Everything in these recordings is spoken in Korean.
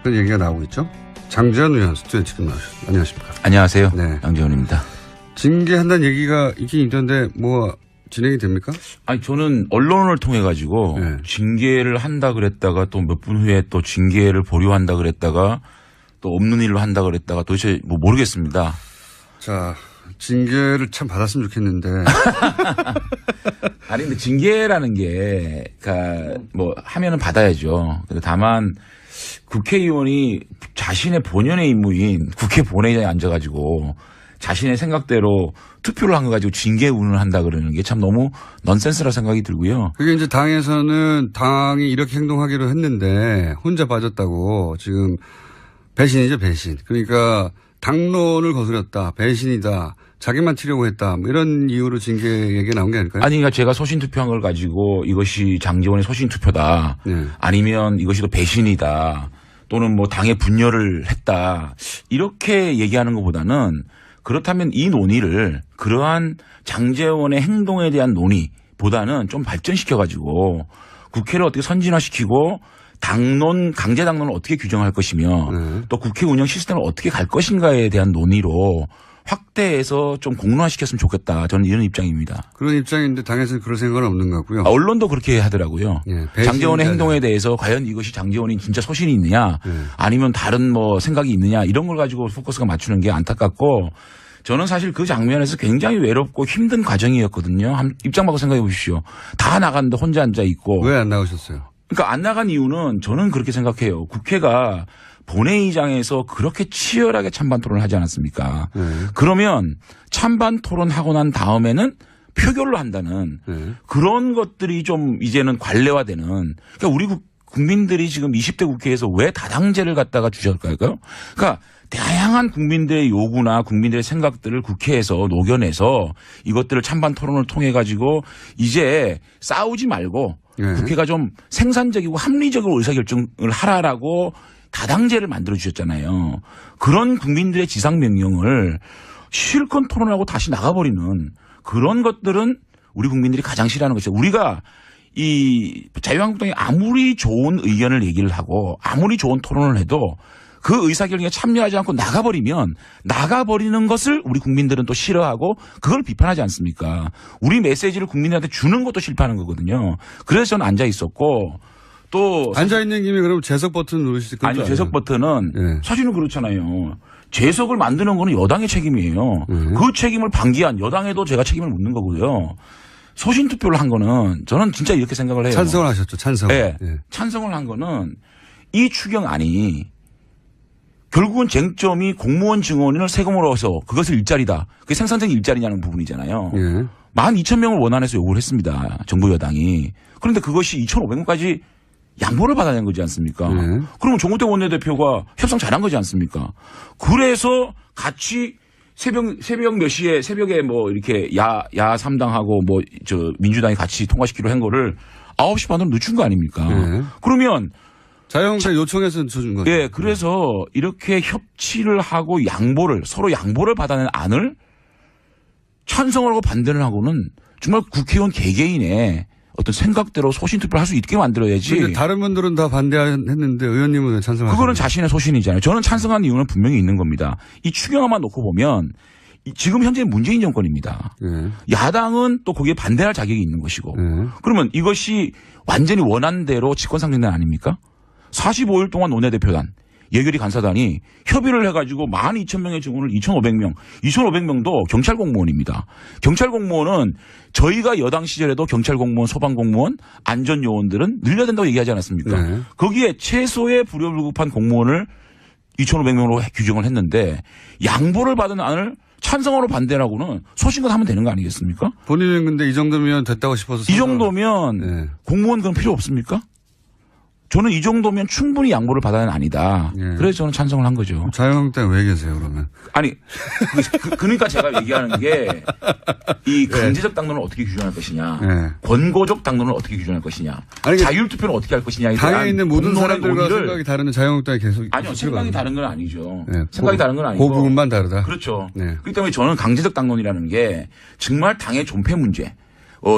그런 얘기가 나오고 있죠. 장재원 의원 스튜디오에 지금 나오셨습니다. 안녕하십니까. 안녕하세요. 네. 장재원입니다. 징계한다는 얘기가 있긴 있던데 뭐 진행이 됩니까? 아니 저는 언론을 통해 가지고 네. 징계를 한다 그랬다가 또 몇 분 후에 또 징계를 보류한다 그랬다가 또 없는 일로 한다 그랬다가 도대체 뭐 모르겠습니다. 자, 징계를 참 받았으면 좋겠는데. 아니 근데 징계라는 게 뭐 하면은 받아야죠. 근데 다만 국회의원이 자신의 본연의 임무인 국회 본회의장에 앉아가지고 자신의 생각대로 투표를 한 거 가지고 징계 운운을 한다 그러는 게 참 너무 넌센스라 생각이 들고요. 그게 이제 당에서는 당이 이렇게 행동하기로 했는데 혼자 빠졌다고 지금 배신이죠, 배신. 그러니까 당론을 거스렸다, 배신이다, 자기만 튀려고 했다, 뭐 이런 이유로 징계 얘기가 나온 게 아닐까요? 아니, 그러니까 제가 소신 투표한 걸 가지고 이것이 장제원의 소신 투표다. 네. 아니면 이것이 또 배신이다. 또는 뭐 당의 분열을 했다. 이렇게 얘기하는 것보다는 그렇다면 이 논의를 그러한 장제원의 행동에 대한 논의보다는 좀 발전시켜 가지고 국회를 어떻게 선진화시키고 당론, 강제 당론을 어떻게 규정할 것이며 또 국회 운영 시스템을 어떻게 갈 것인가에 대한 논의로 확대해서 좀 공론화시켰으면 좋겠다. 저는 이런 입장입니다. 그런 입장인데 당에서는 그럴 생각은 없는 것 같고요. 언론도 그렇게 하더라고요. 예, 장제원의 행동에 대해서 과연 이것이 장제원이 진짜 소신이 있느냐 아니면 다른 뭐 생각이 있느냐 이런 걸 가지고 포커스가 맞추는 게 안타깝고 저는 사실 그 장면에서 굉장히 외롭고 힘든 과정이었거든요. 입장 바꿔 생각해 보십시오. 다 나갔는데 혼자 앉아 있고. 왜 안 나오셨어요? 그러니까 안 나간 이유는 저는 그렇게 생각해요. 국회가 본회의장에서 그렇게 치열하게 찬반 토론을 하지 않았습니까? 그러면 찬반 토론하고 난 다음에는 표결로 한다는 그런 것들이 좀 이제는 관례화되는 그러니까 우리 국민들이 지금 20대 국회에서 왜 다당제를 갖다가 주셨을까요? 그러니까 다양한 국민들의 요구나 국민들의 생각들을 국회에서 녹여내서 이것들을 찬반 토론을 통해 가지고 이제 싸우지 말고 국회가 좀 생산적이고 합리적으로 의사결정을 하라라고 다당제를 만들어 주셨잖아요. 그런 국민들의 지상 명령을 실컷 토론하고 다시 나가버리는 그런 것들은 우리 국민들이 가장 싫어하는 것이죠. 우리가 이 자유한국당이 아무리 좋은 의견을 얘기를 하고 아무리 좋은 토론을 해도 그 의사결정에 참여하지 않고 나가버리는 것을 우리 국민들은 또 싫어하고 그걸 비판하지 않습니까? 우리 메시지를 국민들한테 주는 것도 실패하는 거거든요. 그래서 저는 앉아 있었고 또 앉아있는 김에 그럼 재석 버튼 누르실 건지. 아니요. 재석 버튼은 네. 사실은 그렇잖아요. 재석을 만드는 거는 여당의 책임이에요. 그 책임을 방기한 여당에도 제가 책임을 묻는 거고요. 소신 투표를 한 거는 저는 진짜 이렇게 생각을 해요. 찬성을 하셨죠. 찬성. 네. 네. 찬성을 한 거는 이 추경안이 결국은 쟁점이 공무원 증원을 세금으로 해서 그것을 일자리다. 그게 생산적인 일자리냐는 부분이잖아요. 예. 12,000명을 원안에서 요구를 했습니다. 정부 여당이. 그런데 그것이 2,500명까지 양보를 받아낸 거지 않습니까? 그러면 정우택 원내대표가 협상 잘한 거지 않습니까? 그래서 같이 새벽 몇 시에 새벽에 뭐 이렇게 야 3당하고 뭐 저 민주당이 같이 통과시키기로 한 거를 9시 반으로 늦춘 거 아닙니까? 그러면 자유한국당 요청해서 늦춰준 거죠. 예, 그래서 이렇게 협치를 하고 서로 양보를 받아낸 안을 찬성을 하고 반대를 하고는 정말 국회의원 개개인의 어떤 생각대로 소신 투표를 할 수 있게 만들어야지. 근데 다른 분들은 다 반대했는데 의원님은 왜 찬성하셨어요? 그거는 자신의 소신이잖아요. 저는 찬성한 이유는 분명히 있는 겁니다. 이 추경안만 놓고 보면 지금 현재 문재인 정권입니다. 야당은 또 거기에 반대할 자격이 있는 것이고. 그러면 이것이 완전히 원안대로 직권상정단 아닙니까? 45일 동안 원내대표단, 예결위 간사단이 협의를 해가지고 12,000명의 증원을 2,500명, 2,500명도 경찰 공무원입니다. 경찰 공무원은 저희가 여당 시절에도 경찰 공무원, 소방 공무원, 안전 요원들은 늘려야 된다고 얘기하지 않았습니까? 거기에 최소의 불효불급한 공무원을 2,500명으로 규정을 했는데 양보를 받은 안을 찬성으로 반대라고는 소신껏 하면 되는 거 아니겠습니까? 본인은 근데 이 정도면 됐다고 싶어서. 이 정도면 공무원 그럼 필요 없습니까? 저는 이 정도면 충분히 양보를 받아는 아니다. 그래서 저는 찬성을 한 거죠. 자유한국당 왜 계세요, 그러면? 아니, 그러니까 제가 얘기하는 게 이 강제적 당론을 어떻게 규정할 것이냐, 권고적 당론을 어떻게 규정할 것이냐, 아니, 자율투표는 어떻게 할 것이냐에 대한 당에 있는 모든 사람들과 논의를 생각이 다른 자유한국당이 계속. 아니요, 생각이 다른 건 아니죠. 네. 생각이 다른 건 아니고. 그 부분만 다르다. 그렇죠. 네. 그렇기 때문에 저는 강제적 당론이라는 게 정말 당의 존폐 문제,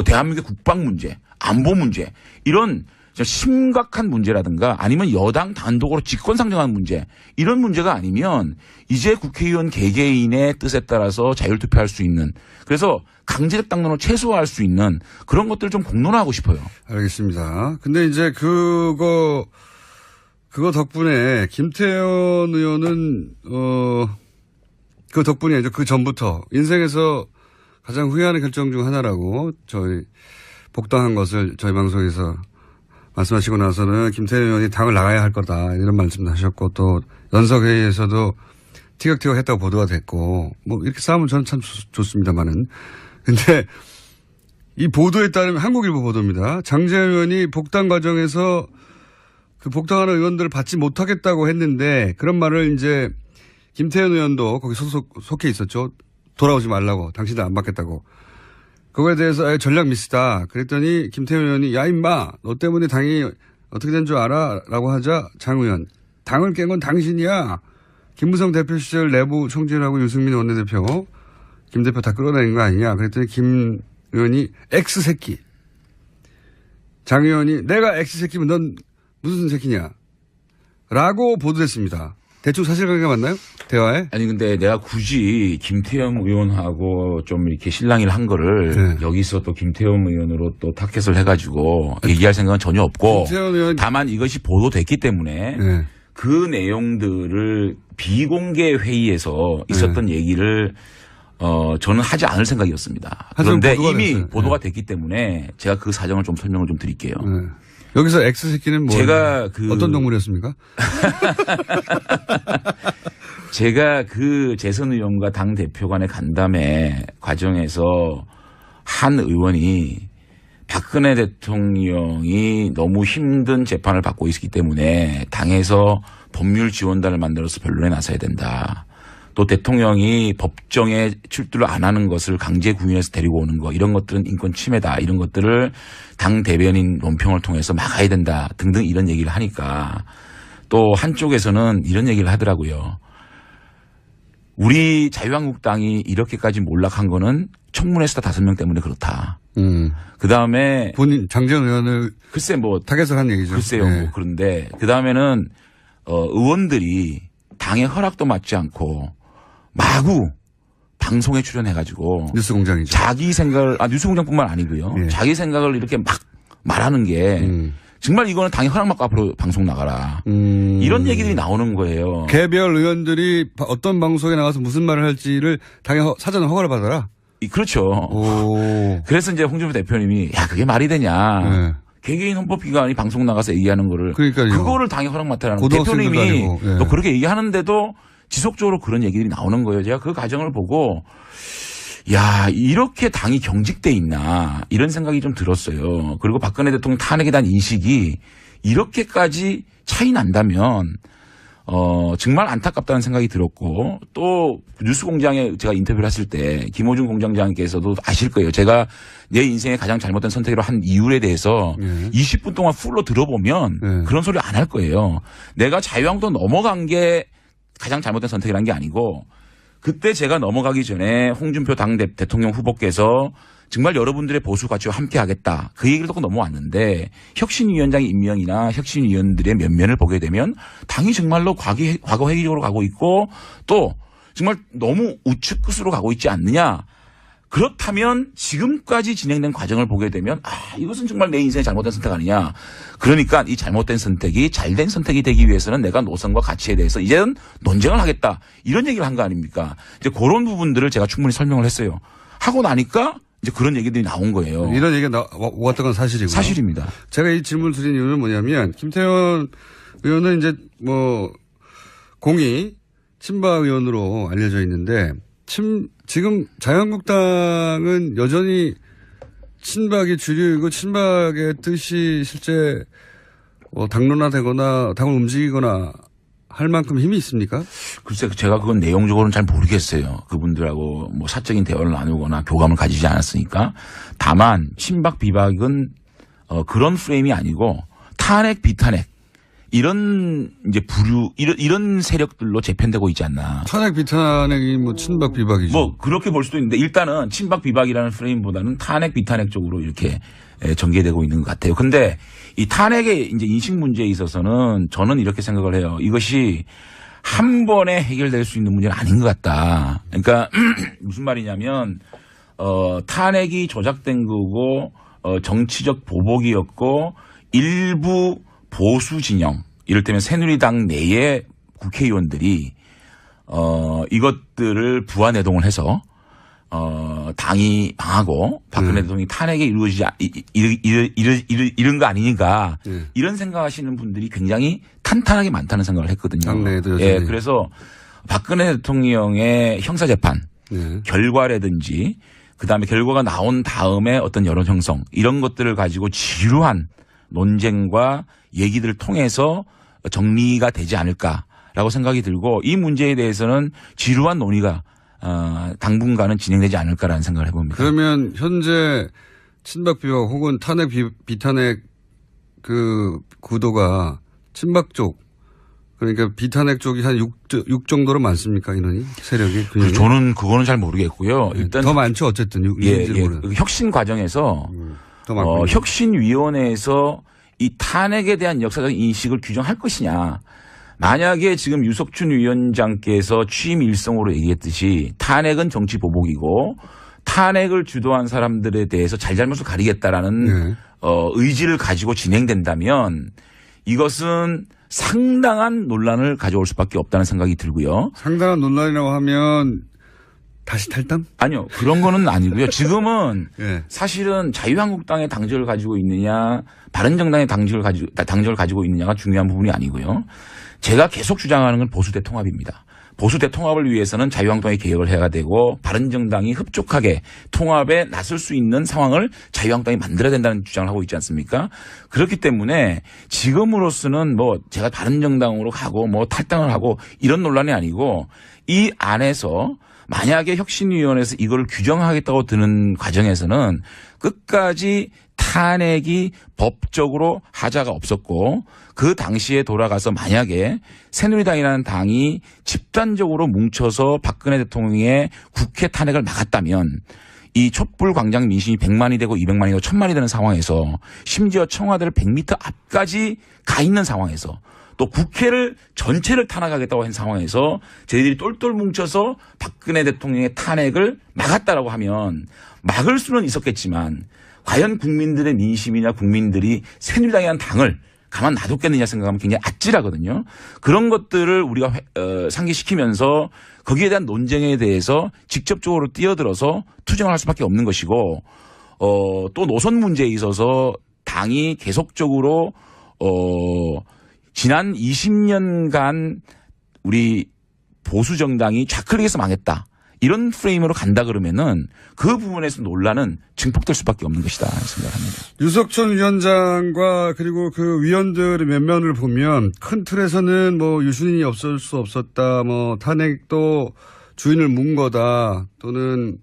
대한민국의 국방 문제, 안보 문제 이런 심각한 문제라든가 아니면 여당 단독으로 직권상정하는 문제 이런 문제가 아니면 이제 국회의원 개개인의 뜻에 따라서 자율투표할 수 있는 그래서 강제적 당론을 최소화할 수 있는 그런 것들을 좀 공론화하고 싶어요. 알겠습니다. 근데 이제 그거 덕분에 김태현 의원은 그 덕분이죠. 그 전부터 인생에서 가장 후회하는 결정 중 하나라고 저희 복당한 것을 저희 방송에서 말씀하시고 나서는 김태현 의원이 당을 나가야 할 거다 이런 말씀도 하셨고 또 연석회의에서도 티격태격 했다고 보도가 됐고 뭐 이렇게 싸우면 저는 참 좋습니다만은 근데 이 보도에 따르면 한국일보 보도입니다. 장재현 의원이 복당 과정에서 그 복당하는 의원들을 받지 못하겠다고 했는데 그런 말을 이제 김태현 의원도 거기 속해 있었죠. 돌아오지 말라고 당신들 안 받겠다고. 그거에 대해서 전략 미스다. 그랬더니 김태현 의원이 야 임마 너 때문에 당이 어떻게 된 줄 알아? 라고 하자 장 의원 당을 깬 건 당신이야. 김무성 대표 시절 내부 총질하고 유승민 원내대표 김 대표 다 끌어내는 거 아니냐. 그랬더니 김 의원이 X새끼. 장 의원이 내가 X새끼면 넌 무슨 새끼냐. 라고 보도됐습니다. 대충 사실관계가 맞나요? 대화에? 아니 근데 내가 굳이 김태형 의원하고 좀 이렇게 실랑이를 한 거를 네. 여기서 또 김태형 의원으로 또 타켓을 해가지고 얘기할 생각은 전혀 없고 김태형 의원 다만 이것이 보도됐기 때문에 네. 그 내용들을 비공개 회의에서 있었던 얘기를 저는 하지 않을 생각이었습니다. 그런데 이미 됐어요. 보도가 됐기 때문에 제가 그 사정을 좀 설명을 좀 드릴게요. 네. 여기서 X새끼는 뭐 제가 어떤 동물이었습니까? 제가 그 재선 의원과 당 대표 간의 간담회 과정에서 한 의원이 박근혜 대통령이 너무 힘든 재판을 받고 있기 때문에 당에서 법률 지원단을 만들어서 변론에 나서야 된다. 또 대통령이 법정에 출두를 안 하는 것을 강제 구인해서 데리고 오는 거 이런 것들은 인권 침해다. 이런 것들을 당 대변인 논평을 통해서 막아야 된다 등등 이런 얘기를 하니까 또 한쪽에서는 이런 얘기를 하더라고요. 우리 자유한국당이 이렇게까지 몰락한 거는 청문회 수사 5명 때문에 그렇다. 그다음에 본인 장재현 의원을 글쎄 뭐 타겟을 한 얘기죠. 글쎄요. 네. 뭐 그런데 그다음에는 의원들이 당의 허락도 받지 않고 마구 방송에 출연해가지고 뉴스공장이죠. 자기 생각을 뉴스공장뿐만 아니고요. 예. 자기 생각을 이렇게 막 말하는 게 정말 이거는 당의 허락 받고 앞으로 방송 나가라. 이런 얘기들이 나오는 거예요. 개별 의원들이 어떤 방송에 나가서 무슨 말을 할지를 당의 사전 허가를 받아라. 그렇죠. 오. 그래서 이제 홍준표 대표님이 야 그게 말이 되냐. 네. 개개인 헌법기관이 방송 나가서 얘기하는 거를 그러니까요. 그거를 당의 허락 맡아라는 고등학생들도 대표님이 아니고, 예. 또 그렇게 얘기하는데도 지속적으로 그런 얘기들이 나오는 거예요. 제가 그 과정을 보고 야 이렇게 당이 경직돼 있나 이런 생각이 좀 들었어요. 그리고 박근혜 대통령 탄핵에 대한 인식이 이렇게까지 차이 난다면 정말 안타깝다는 생각이 들었고 또 뉴스공장에 제가 인터뷰를 했을 때 김호중 공장장께서도 아실 거예요. 제가 내 인생의 가장 잘못된 선택으로 한 이유에 대해서 20분 동안 풀로 들어보면 그런 소리 안 할 거예요. 내가 자유한국당 넘어간 게 가장 잘못된 선택이라는 게 아니고 그때 제가 넘어가기 전에 홍준표 당 대통령 후보께서 정말 여러분들의 보수 가치와 함께 하겠다. 그 얘기를 듣고 넘어왔는데 혁신위원장의 임명이나 혁신위원들의 면면을 보게 되면 당이 정말로 과거 회의적으로 가고 있고 또 정말 너무 우측 끝으로 가고 있지 않느냐. 그렇다면 지금까지 진행된 과정을 보게 되면 이것은 정말 내 인생의 잘못된 선택 아니냐. 그러니까 이 잘못된 선택이 잘된 선택이 되기 위해서는 내가 노선과 가치에 대해서 이제는 논쟁을 하겠다. 이런 얘기를 한 거 아닙니까? 이제 그런 부분들을 제가 충분히 설명을 했어요. 하고 나니까 이제 그런 얘기들이 나온 거예요. 이런 얘기가 오갔던 건 사실이고요. 사실입니다. 제가 이 질문을 드린 이유는 뭐냐면 김태현 의원은 이제 뭐 공이 친박 의원으로 알려져 있는데 지금 자유한국당은 여전히 친박이 주류이고 친박의 뜻이 실제 당론화되거나 당을 움직이거나 할 만큼 힘이 있습니까? 글쎄 제가 그건 내용적으로는 잘 모르겠어요. 그분들하고 뭐 사적인 대화를 나누거나 교감을 가지지 않았으니까. 다만 친박 비박은 그런 프레임이 아니고 탄핵 비탄핵 이런 이제 부류 이런 세력들로 재편되고 있지 않나. 탄핵 비탄핵이 뭐 친박 비박이죠. 뭐 그렇게 볼 수도 있는데 일단은 친박 비박이라는 프레임보다는 탄핵 비탄핵 쪽으로 이렇게 전개되고 있는 것 같아요. 근데 이 탄핵의 이제 인식 문제에 있어서는 저는 이렇게 생각을 해요. 이것이 한 번에 해결될 수 있는 문제는 아닌 것 같다. 그러니까 무슨 말이냐면 탄핵이 조작된 거고 정치적 보복이었고 일부 보수 진영 이를테면 새누리당 내의 국회의원들이 이것들을 부안해동을 해서 당이 망하고 박근혜 대통령이 탄핵에 이루어지지 이런 거 아니니까 이런 생각하시는 분들이 굉장히 탄탄하게 많다는 생각을 했거든요. 당내에도 여전히. 예, 그래서 박근혜 대통령의 형사재판 결과라든지 그다음에 결과가 나온 다음에 어떤 여론 형성 이런 것들을 가지고 지루한 논쟁과 얘기들을 통해서 정리가 되지 않을까라고 생각이 들고 이 문제에 대해서는 지루한 논의가 당분간은 진행되지 않을까라는 생각을 해봅니다. 그러면 현재 친박 비박 혹은 탄핵 비탄핵 그 구도가 친박 쪽 그러니까 비탄핵 쪽이 한 6 정도로 많습니까 인원이 세력이? 저는 그거는 잘 모르겠고요. 일단 더 많죠 어쨌든. 그 혁신 과정에서 혁신위원회에서 이 탄핵에 대한 역사적 인식을 규정할 것이냐. 만약에 지금 유석춘 위원장께서 취임 일성으로 얘기했듯이 탄핵은 정치 보복이고 탄핵을 주도한 사람들에 대해서 잘잘못을 가리겠다라는 의지를 가지고 진행된다면 이것은 상당한 논란을 가져올 수밖에 없다는 생각이 들고요. 상당한 논란이라고 하면 다시 탈당? 아니요. 그런 거는 아니고요. 지금은 사실은 자유한국당의 당적을 가지고 있느냐 바른정당의 당적을 가지고 있느냐가 중요한 부분이 아니고요. 제가 계속 주장하는 건 보수 대통합입니다. 보수 대통합을 위해서는 자유한국당이 개혁을 해야 되고 바른정당이 흡족하게 통합에 나설 수 있는 상황을 자유한국당이 만들어야 된다는 주장을 하고 있지 않습니까? 그렇기 때문에 지금으로서는 뭐 제가 바른정당으로 가고 뭐 탈당을 하고 이런 논란이 아니고 이 안에서 만약에 혁신위원회에서 이걸 규정하겠다고 드는 과정에서는 끝까지 탄핵이 법적으로 하자가 없었고 그 당시에 돌아가서 만약에 새누리당이라는 당이 집단적으로 뭉쳐서 박근혜 대통령의 국회 탄핵을 막았다면 이 촛불 광장 민심이 100만이 되고 200만이 되고 1000만이 되는 상황에서 심지어 청와대를 100m 앞까지 가 있는 상황에서 또 국회를 전체를 탄핵하겠다고 한 상황에서 저희들이 똘똘 뭉쳐서 박근혜 대통령의 탄핵을 막았다라고 하면 막을 수는 있었겠지만 과연 국민들의 민심이냐 국민들이 새누리당이라는 당을 가만 놔뒀겠느냐 생각하면 굉장히 아찔하거든요. 그런 것들을 우리가 상기시키면서 거기에 대한 논쟁에 대해서 직접적으로 뛰어들어서 투쟁을 할 수밖에 없는 것이고 또 노선 문제에 있어서 당이 계속적으로 지난 20년간 우리 보수 정당이 좌클릭해서 망했다. 이런 프레임으로 간다 그러면은 그 부분에서 논란은 증폭될 수밖에 없는 것이다 생각합니다. 유석춘 위원장과 그리고 그 위원들의 면면을 보면 큰 틀에서는 뭐 유승민이 없을 수 없었다. 뭐 탄핵도 주인을 문 거다. 또는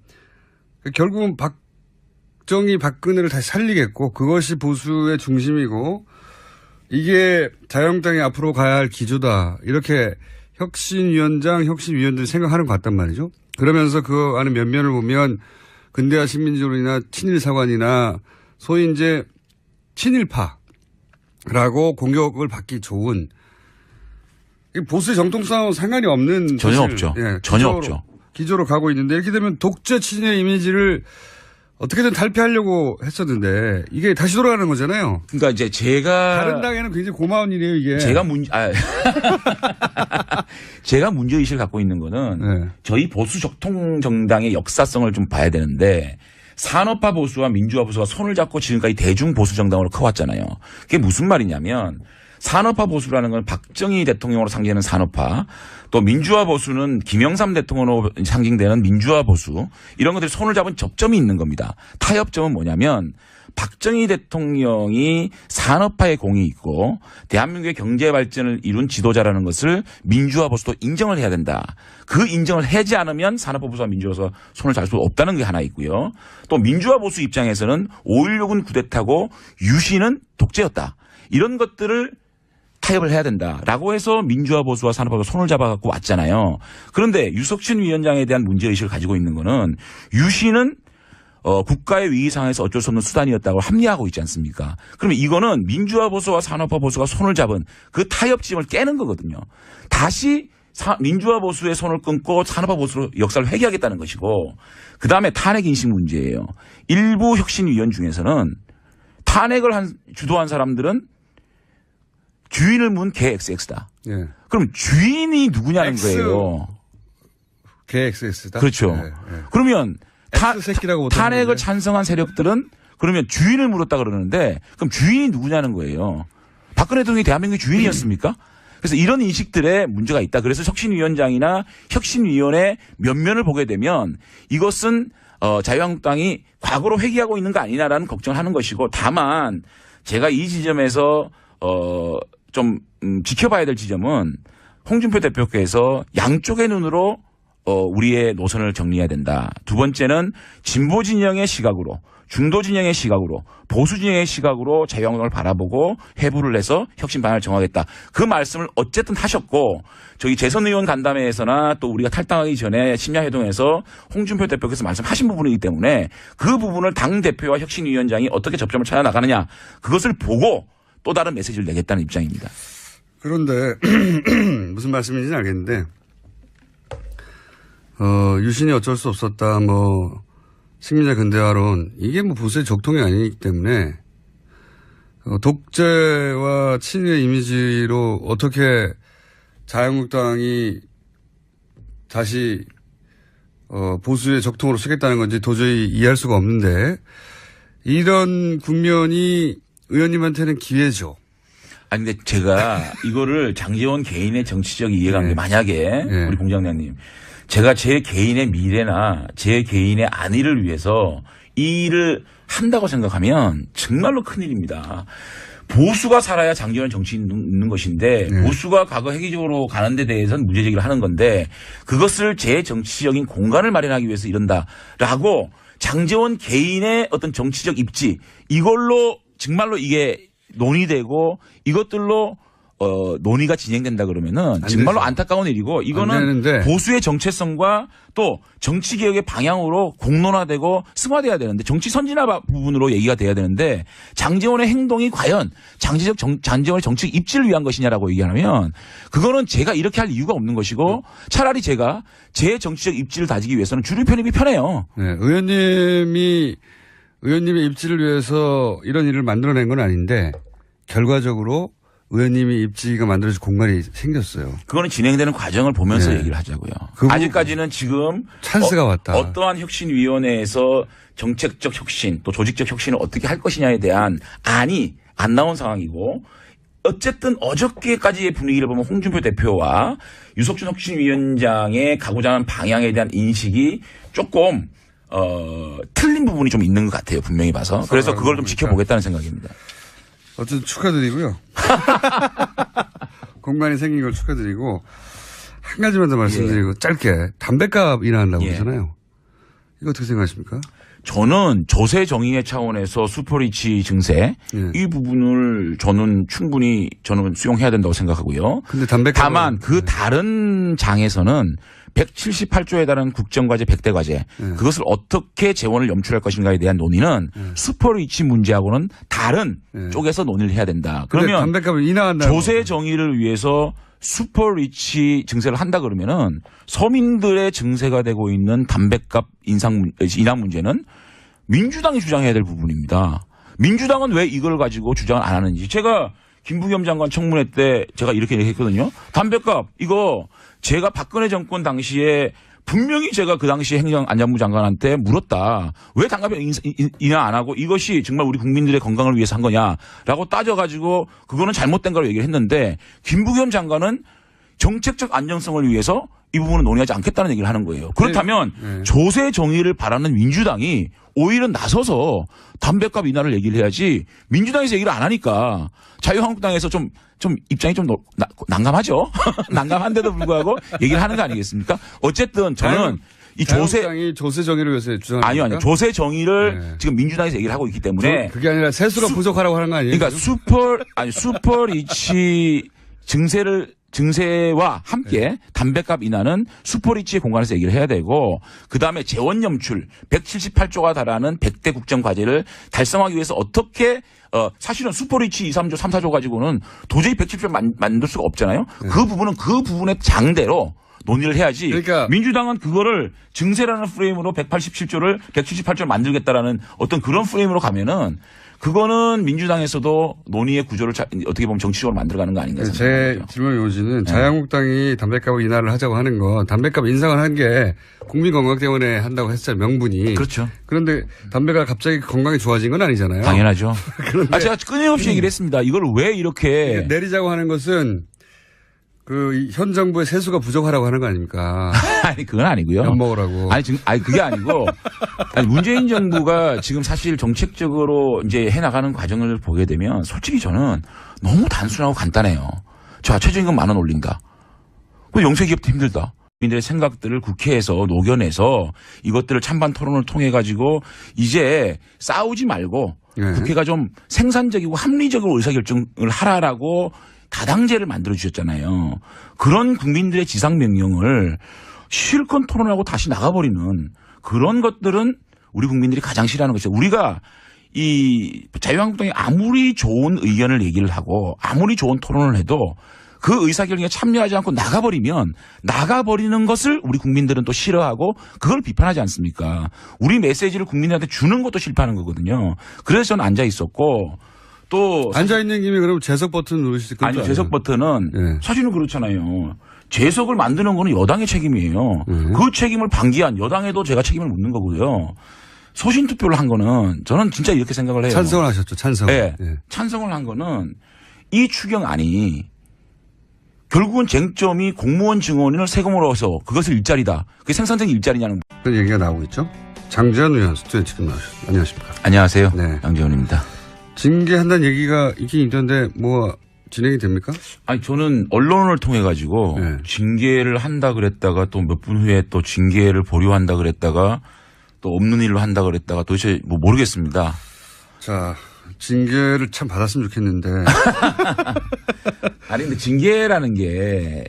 결국은 박정희 박근혜를 다시 살리겠고 그것이 보수의 중심이고 이게 자유한국당이 앞으로 가야 할 기조다. 이렇게 혁신위원장, 혁신위원들이 생각하는 것 같단 말이죠. 그러면서 그 안에 면면을 보면 근대화 시민주의나 친일사관이나 소위 이제 친일파라고 공격을 받기 좋은 보수의 정통성하고 상관이 없는 전혀 없죠. 전혀 없죠. 기조로 가고 있는데 이렇게 되면 독재 친일 이미지를 어떻게든 탈피하려고 했었는데 이게 다시 돌아가는 거잖아요. 그러니까 이제 제가 다른 당에는 굉장히 고마운 일이에요 이게. 제가 문제의식을 갖고 있는 거는 저희 보수 적통 정당의 역사성을 좀 봐야 되는데 산업화 보수와 민주화 보수가 손을 잡고 지금까지 대중 보수 정당으로 커왔잖아요. 그게 무슨 말이냐면 산업화 보수라는 건 박정희 대통령으로 상징되는 산업화, 또 민주화 보수는 김영삼 대통령으로 상징되는 민주화 보수, 이런 것들이 손을 잡은 접점이 있는 겁니다. 타협점은 뭐냐면 박정희 대통령이 산업화에 공이 있고 대한민국의 경제 발전을 이룬 지도자라는 것을 민주화 보수도 인정을 해야 된다. 그 인정을 하지 않으면 산업화 보수와 민주화 보수가 손을 잡을 수 없다는 게 하나 있고요. 또 민주화 보수 입장에서는 5.16은 쿠데타고 유신은 독재였다. 이런 것들을 타협을 해야 된다라고 해서 민주화 보수와 산업화가 손을 잡아갖고 왔잖아요. 그런데 유석춘 위원장에 대한 문제의식을 가지고 있는 거는 유신은 국가의 위기 상황에서 어쩔 수 없는 수단이었다고 합리화하고 있지 않습니까? 그러면 이거는 민주화 보수와 산업화 보수가 손을 잡은 그 타협점을 깨는 거거든요. 다시 민주화 보수의 손을 끊고 산업화 보수로 역사를 회귀하겠다는 것이고 그다음에 탄핵 인식 문제예요. 일부 혁신위원 중에서는 탄핵을 주도한 사람들은 주인을 문 개 XX다. 예. 그럼 주인이 누구냐는 거예요. 개 XX다. 그렇죠. 예, 예. 그러면 새끼라고 탄핵을 찬성한 세력들은 그러면 주인을 물었다 그러는데 그럼 주인이 누구냐는 거예요. 박근혜 대통령이 대한민국의 주인이었습니까? 그래서 이런 인식들에 문제가 있다. 그래서 혁신위원장이나 혁신위원회 면면을 보게 되면 이것은 자유한국당이 과거로 회귀하고 있는 거 아니냐라는 걱정을 하는 것이고 다만 제가 이 지점에서 좀 지켜봐야 될 지점은 홍준표 대표께서 양쪽의 눈으로 우리의 노선을 정리해야 된다. 두 번째는 진보 진영의 시각으로 중도 진영의 시각으로 보수 진영의 시각으로 자유한국당을 바라보고 회부를 해서 혁신 방향을 정하겠다. 그 말씀을 어쨌든 하셨고 저희 재선 의원 간담회에서나 또 우리가 탈당하기 전에 심야회동에서 홍준표 대표께서 말씀하신 부분이기 때문에 그 부분을 당대표와 혁신위원장이 어떻게 접점을 찾아 나가느냐 그것을 보고 또 다른 메시지를 내겠다는 입장입니다. 그런데 무슨 말씀인지는 알겠는데 유신이 어쩔 수 없었다 식민자 근대화론 이게 보수의 적통이 아니기 때문에 독재와 친일의 이미지로 어떻게 자유한국당이 다시 보수의 적통으로 쓰겠다는 건지 도저히 이해할 수가 없는데 이런 국면이 의원님한테는 기회죠. 아니 근데 제가 이거를 장제원 개인의 정치적 이해관계 만약에 우리 공장장님 제가 제 개인의 미래나 제 개인의 안위를 위해서 이 일을 한다고 생각하면 정말로 큰일입니다. 보수가 살아야 장제원 정치인이 있는 것인데 보수가 과거 획기적으로 가는 데 대해서는 문제제기를 하는 건데 그것을 제 정치적인 공간을 마련하기 위해서 이런다라고 장제원 개인의 어떤 정치적 입지 이걸로 정말로 이게 논의되고 이것들로 논의가 진행된다 그러면은 정말로 안타까운 일이고 이거는 보수의 정체성과 또 정치개혁의 방향으로 공론화되고 승화돼야 되는데 정치 선진화 부분으로 얘기가 돼야 되는데 장제원의 행동이 과연 장제원의 정치적 입지를 위한 것이냐라고 얘기하면 그거는 제가 이렇게 할 이유가 없는 것이고 차라리 제가 제 정치적 입지를 다지기 위해서는 주류 편입이 편해요. 네, 의원님의 입지를 위해서 이런 일을 만들어낸 건 아닌데 결과적으로 의원님이 입지가 만들어질 공간이 생겼어요. 그거는 진행되는 과정을 보면서 얘기를 하자고요. 아직까지는 지금 찬스가 왔다. 어떠한 혁신위원회에서 정책적 혁신 또 조직적 혁신을 어떻게 할 것이냐에 대한 안이 안 나온 상황이고 어쨌든 어저께까지의 분위기를 보면 홍준표 대표와 유석춘 혁신위원장의 가고자 하는 방향에 대한 인식이 조금 틀린 부분이 좀 있는 것 같아요. 분명히 봐서. 그래서 그걸 좀 지켜보겠다는 생각입니다. 어쨌든 축하드리고요. 공간이 생긴 걸 축하드리고 한 가지만 더 말씀드리고 짧게 담배값 인하한다고 그러잖아요. 이거 어떻게 생각하십니까? 저는 조세 정의의 차원에서 슈퍼리치 증세 이 부분을 저는 충분히 수용해야 된다고 생각하고요. 근데 다만 그 다른 장에서는 178조에 달하는 국정과제 100대 과제 그것을 어떻게 재원을 염출할 것인가에 대한 논의는 슈퍼리치 문제하고는 다른 쪽에서 논의를 해야 된다. 그러면 담배값을 인하한다고. 조세 정의를 위해서 슈퍼리치 증세를 한다 그러면은 서민들의 증세가 되고 있는 담배값 인하 문제는 민주당이 주장해야 될 부분입니다. 민주당은 왜 이걸 가지고 주장을 안 하는지 제가 김부겸 장관 청문회 때 제가 이렇게 얘기했거든요. 담배값 이거 제가 박근혜 정권 당시에 분명히 제가 그 당시 행정안전부 장관한테 물었다. 왜 담배값 인하 안 하고 이것이 정말 우리 국민들의 건강을 위해서 한 거냐라고 따져가지고 그거는 잘못된 거라고 얘기를 했는데 김부겸 장관은 정책적 안정성을 위해서 이 부분은 논의하지 않겠다는 얘기를 하는 거예요. 그렇다면 조세 정의를 바라는 민주당이 오히려 나서서 담배값 인하를 얘기를 해야지 민주당에서 얘기를 안 하니까 자유한국당에서 좀 입장이 좀 난감하죠. 난감한데도 불구하고 얘기를 하는 거 아니겠습니까? 어쨌든 저는 이 조세 정의를 위해서 주장합니까? 아니요. 조세 정의를 지금 민주당에서 얘기를 하고 있기 때문에 그게 아니라 세수로 부족하라고 하는 거 아니에요? 그러니까 슈퍼리치 증세와 함께 담배값 인하는 슈퍼리치의 공간에서 얘기를 해야 되고 그다음에 재원 염출 178조가 달하는 100대 국정 과제를 달성하기 위해서 어떻게 사실은 슈퍼리치 2, 3조, 3, 4조 가지고는 도저히 170조 만들 수가 없잖아요. 그 부분은 그 부분의 장대로 논의를 해야지. 그러니까 민주당은 그거를 증세라는 프레임으로 178조를 만들겠다라는 어떤 그런 프레임으로 가면은 그거는 민주당에서도 논의의 구조를 어떻게 보면 정치적으로 만들어가는 거 아닌가 제 질문의 요지는 자유한국당이 담배값 인하를 하자고 하는 건 담배값 인상을 한 게 국민 건강 때문에 한다고 했어요. 명분이. 그렇죠. 그런데 담배가 갑자기 건강이 좋아진 건 아니잖아요. 당연하죠. 제가 끊임없이 얘기를 했습니다. 이걸 왜 이렇게 내리자고 하는 것은 그 현 정부의 세수가 부족하라고 하는 거 아닙니까? 아니 그건 아니고요. 엿 먹으라고. 아니 그게 아니고 문재인 정부가 지금 사실 정책적으로 이제 해나가는 과정을 보게 되면 솔직히 저는 너무 단순하고 간단해요. 자 최저임금 10,000원 올린다. 그 영세기업도 힘들다. 국민들의 생각들을 국회에서 녹여내서 이것들을 찬반 토론을 통해 가지고 이제 싸우지 말고 국회가 좀 생산적이고 합리적으로 의사결정을 하라라고 다당제를 만들어 주셨잖아요. 그런 국민들의 지상명령을 실컷 토론하고 다시 나가버리는 그런 것들은 우리 국민들이 가장 싫어하는 것이죠. 우리가 이 자유한국당이 아무리 좋은 의견을 얘기를 하고 아무리 좋은 토론을 해도 그 의사결정에 참여하지 않고 나가버리는 것을 우리 국민들은 또 싫어하고 그걸 비판하지 않습니까? 우리 메시지를 국민들한테 주는 것도 실패하는 거거든요. 그래서 저는 앉아 있었고 또 앉아있는 김에 그럼 재석 버튼 누르실 거죠? 아니 재석 버튼은 사실은 그렇잖아요. 재석을 만드는 거는 여당의 책임이에요. 그 책임을 방기한 여당에도 제가 책임을 묻는 거고요. 소신 투표를 한 거는 저는 진짜 이렇게 생각을 해요. 찬성을 하셨죠. 찬성. 네. 찬성을 한 거는 이 추경안이 결국은 쟁점이 공무원 증원을 세금으로 해서 그것을 일자리다. 그게 생산적인 일자리냐는 그런 얘기가 나오고 있죠. 장재현 의원 스튜디오에 지금 나오셨습니다. 안녕하십니까. 안녕하세요. 네. 장재현입니다. 징계한다는 얘기가 있긴 있던데 뭐 진행이 됩니까? 아니 저는 언론을 통해 가지고 징계를 한다 그랬다가 또 몇 분 후에 또 징계를 보류한다 그랬다가 또 없는 일로 한다 그랬다가 도대체 뭐 모르겠습니다. 자 징계를 참 받았으면 좋겠는데. 아니 근데 징계라는 게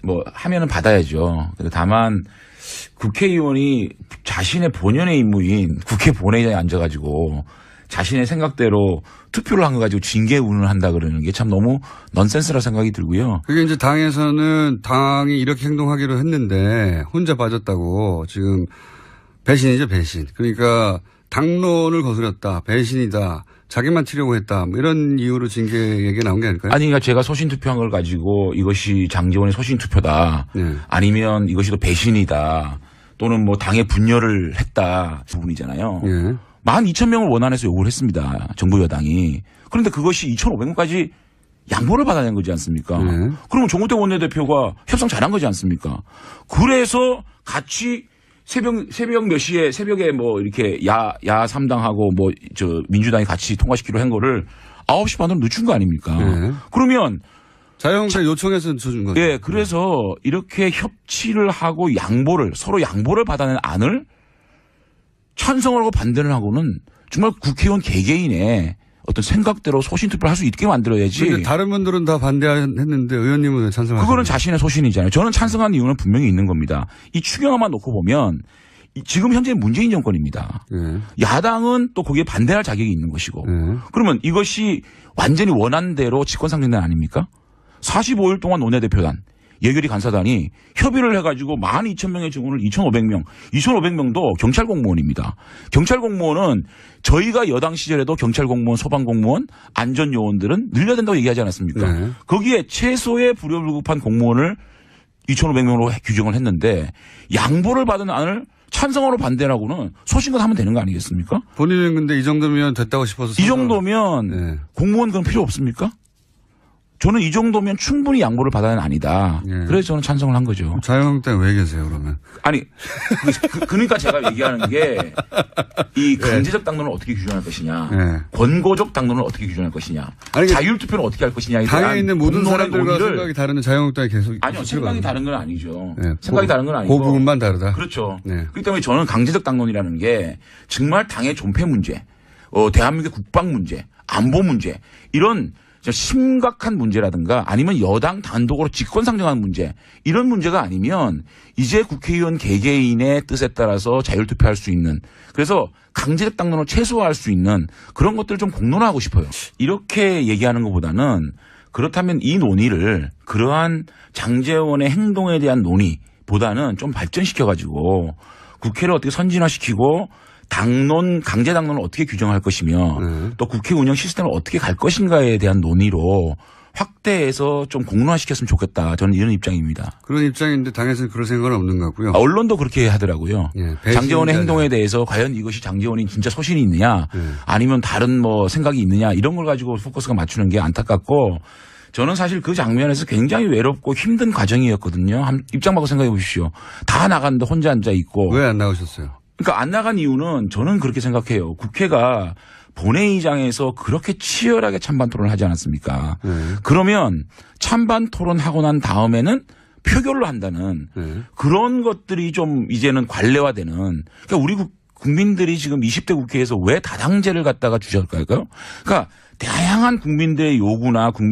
뭐 하면은 받아야죠. 다만 국회의원이 자신의 본연의 임무인 국회 본회의장에 앉아가지고 자신의 생각대로 투표를 한 거 가지고 징계 운운을 한다 그러는 게 참 너무 넌센스라 생각이 들고요. 그게 이제 당에서는 당이 이렇게 행동하기로 했는데 혼자 빠졌다고 지금 배신이죠, 배신. 그러니까 당론을 거스렸다, 배신이다, 자기만 튀려고 했다, 뭐 이런 이유로 징계 얘기가 나온 게 아닐까요? 아니, 그러니까 제가 소신 투표한 걸 가지고 이것이 장제원의 소신 투표다, 아니면 이것이 또 배신이다, 또는 뭐 당의 분열을 했다 부분이잖아요. 12,000명을 원안에서 요구를 했습니다. 정부 여당이. 그런데 그것이 2,500명까지 양보를 받아낸 거지 않습니까? 그러면 정우택 원내대표가 협상 잘한 거지 않습니까? 그래서 같이 새벽 몇 시에 새벽에 뭐 이렇게 야 3당하고 뭐 민주당이 같이 통과시키기로 한 거를 9시 반으로 늦춘 거 아닙니까? 그러면 자유한국당 요청해서 늦춘 거죠. 예, 그래서 이렇게 협치를 하고 서로 양보를 받아낸 안을 찬성을 하고 반대를 하고는 정말 국회의원 개개인의 어떤 생각대로 소신 투표를 할 수 있게 만들어야지. 그런데 다른 분들은 다 반대했는데 의원님은 왜 찬성하셨어요? 그거는 자신의 소신이잖아요. 저는 찬성한 이유는 분명히 있는 겁니다. 이 추경안만 놓고 보면 지금 현재 문재인 정권입니다. 야당은 또 거기에 반대할 자격이 있는 것이고. 그러면 이것이 완전히 원안대로 직권상정단 아닙니까? 45일 동안 원내대표단, 예결위 간사단이 협의를 해가지고 12,000명의 증언을 2,500명. 2,500명도 경찰 공무원입니다. 경찰 공무원은 저희가 여당 시절에도 경찰 공무원, 소방 공무원, 안전 요원들은 늘려야 된다고 얘기하지 않았습니까? 거기에 최소의 불효불급한 공무원을 2,500명으로 규정을 했는데 양보를 받은 안을 찬성으로 반대라고는 소신껏 하면 되는 거 아니겠습니까? 본인은 근데 이 정도면 됐다고 싶어서. 이 정도면 공무원 그럼 필요 없습니까? 저는 이 정도면 충분히 양보를 받아는 아니다. 그래서 저는 찬성을 한 거죠. 자유한국당에 왜 계세요, 그러면? 아니, 그러니까 제가 얘기하는 게 이 강제적 당론을 어떻게 규정할 것이냐, 권고적 당론을 어떻게 규정할 것이냐, 아니, 자율투표는 어떻게 할 것이냐에 대한 당에 있는 모든 사람들과 생각이 다른 자유한국당이 계속. 아니요, 생각이 다른 건 아니죠. 생각이 다른 건 아니고. 그 부분만 다르다. 그렇죠. 그렇기 때문에 저는 강제적 당론이라는 게 정말 당의 존폐 문제, 대한민국의 국방 문제, 안보 문제 이런 심각한 문제라든가 아니면 여당 단독으로 직권상정하는 문제 이런 문제가 아니면 이제 국회의원 개개인의 뜻에 따라서 자율투표할 수 있는 그래서 강제적 당론을 최소화할 수 있는 그런 것들을 좀 공론화하고 싶어요. 이렇게 얘기하는 것보다는 그렇다면 이 논의를 그러한 장제원의 행동에 대한 논의보다는 좀 발전시켜가지고 국회를 어떻게 선진화시키고 당론, 강제 당론을 어떻게 규정할 것이며 또 국회 운영 시스템을 어떻게 갈 것인가에 대한 논의로 확대해서 좀 공론화시켰으면 좋겠다. 저는 이런 입장입니다. 그런 입장인데 당에서는 그럴 생각은 없는 것 같고요. 언론도 그렇게 하더라고요. 예, 장제원의 행동에 대해서 과연 이것이 장제원이 진짜 소신이 있느냐 아니면 다른 뭐 생각이 있느냐 이런 걸 가지고 포커스가 맞추는 게 안타깝고 저는 사실 그 장면에서 굉장히 외롭고 힘든 과정이었거든요. 입장 바꿔 생각해 보십시오. 다 나갔는데 혼자 앉아 있고. 왜 안 나오셨어요? 그러니까 안 나간 이유는 저는 그렇게 생각해요. 국회가 본회의장에서 그렇게 치열하게 찬반 토론을 하지 않았습니까? 그러면 찬반 토론하고 난 다음에는 표결로 한다는 그런 것들이 좀 이제는 관례화되는 그러니까 우리 국민들이 지금 20대 국회에서 왜 다당제를 갖다가 주셨을까요? 그러니까 다양한 국민들의 요구나